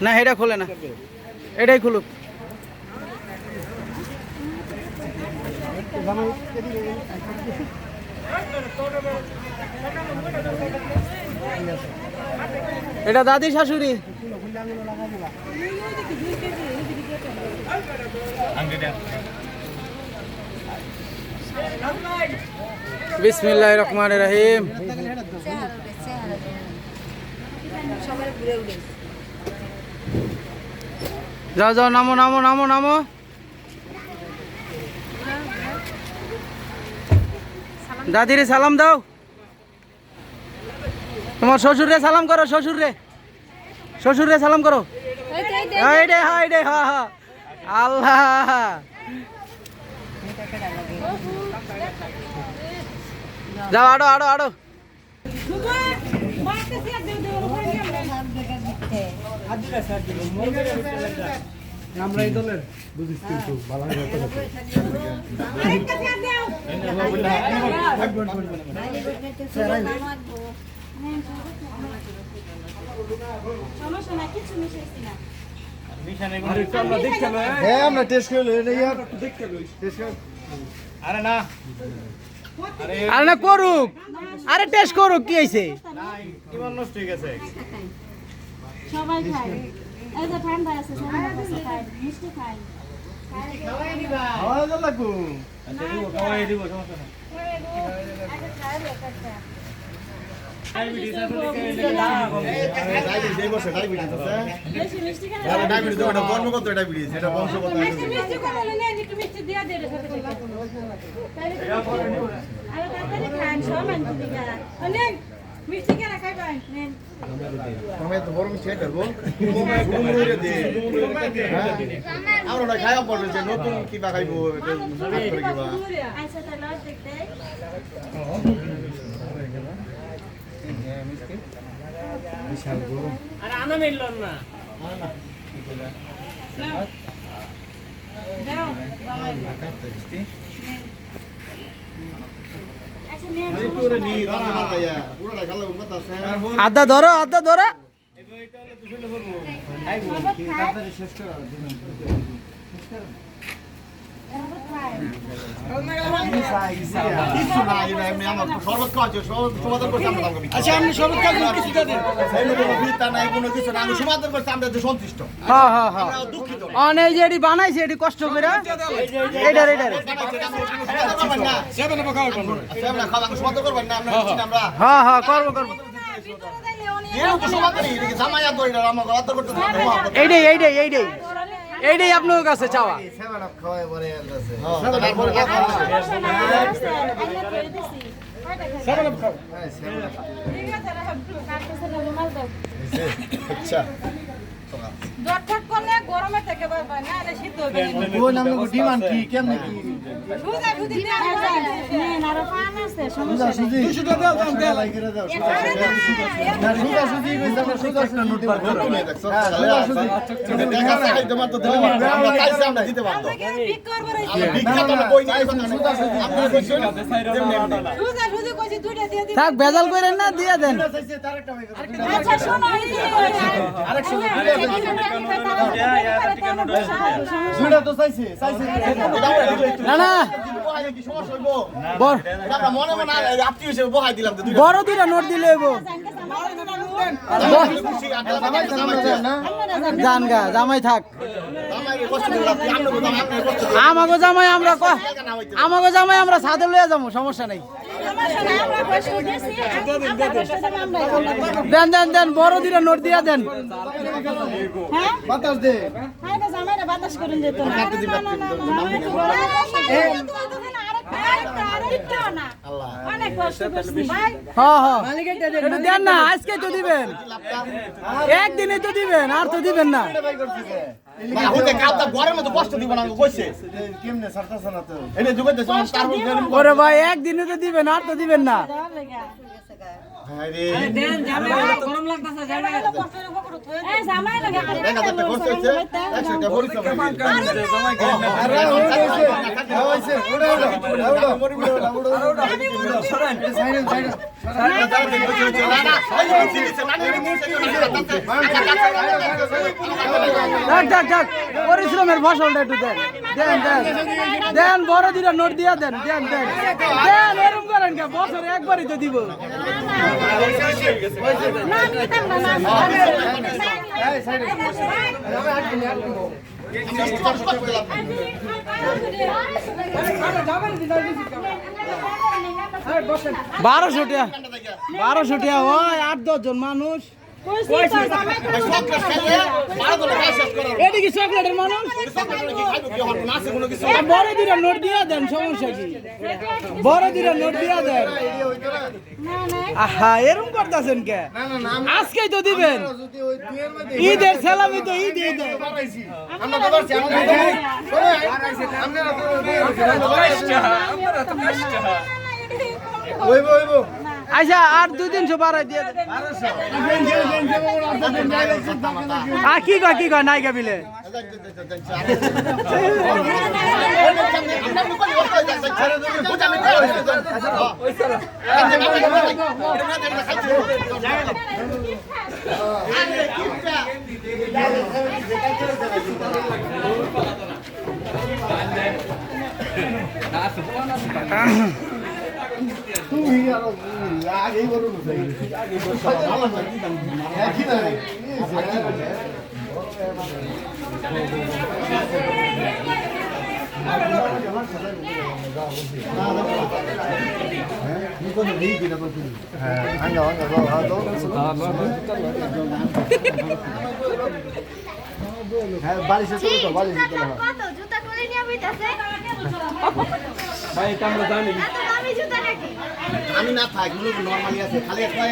না এটা খোলে না, এটাই খুলুক। এটা দাদি শাশুড়ি। বিসমিল্লাহির রহমানির রহিম। যাও যাও, নামো নামো নামো নামো। দাদিরে সালাম দাও। তোমার শ্বশুরে সালাম করো, শ্বশুরে শ্বশুরে সালাম করো। আল্লাহ যাও, আড়ো আড়ো আড়ো। আমরা এই দলের বুঝিস কিন্তু ভালো হবে তো সমস্যা না, কিছু মিশাইছি না। আমরা টেস্ট করে দেখতে আরে না আরে না করুক, আরে টেস্ট করুক, কি হয়েছে? নষ্ট হয়ে গেছে। সবাই খায়, এই যে ঠান্ডা আছে সবাই খায়, মিষ্টি খায়। খাওয়া দাওয়া লাগবো। খাওয়াই দিব, সমস্যা না। আমরা খাওয়া পড়বে নতুন কিবা খাইবো বিশাল গরম। আরে আনা মিলল না। আদা ধরো, আদা ধরো। বানাইছে এটি কষ্ট করে। হ্যাঁ হ্যাঁ, করবো করবো। এইটাই এইটাই এইটাই এইটাই আপনার কাছে চাওয়া। গরমে থেকে শীত হবে। ডিমান্ড কি কেমন কি থাক, ভেজাল করেন না, দিয়ে দেন। না না, বড় দুইটা নোট দিলে জান গা জামাই থাক। আমাগো জামাই আমরা সাদে লইয়া যাবো, সমস্যা নাই। দেন দেন দেন, বড় দুইটা নোট দিয়া দেন। বাতাস দে বাতাস করেন যেত না। দেন না, আজকে তো দিবেন, একদিনে তো দিবেন, আর তো দিবেন না। ওরে ভাই, একদিনে তো দিবেন, আর তো দিবেন না। যাক পরিশ্রমের ফসলটা একটু দেন দেন দেন দেন বড় দুটা নোট দিয়া দেন দেন দেন দেন এরকম করেন কে বছরে একবারই তো দিব বারোশো টাকা হয় 8-10 জন মানুষ এদিকে চকলেটের মানুষ বড় দুটা নোট দিয়া দেন সমস্যা কি বড় দুটা নোট দিয়া দেন আহা এরকম করতেছেন কে আজকেই তো দিবেন ঈদের সালামি তো ঈদ ঈদ আচ্ছা আর 2-300 বাড়াই দিয়ে কি কয় নাইকা বিলে আমি না থাকি নরমালি আছে খালি একটা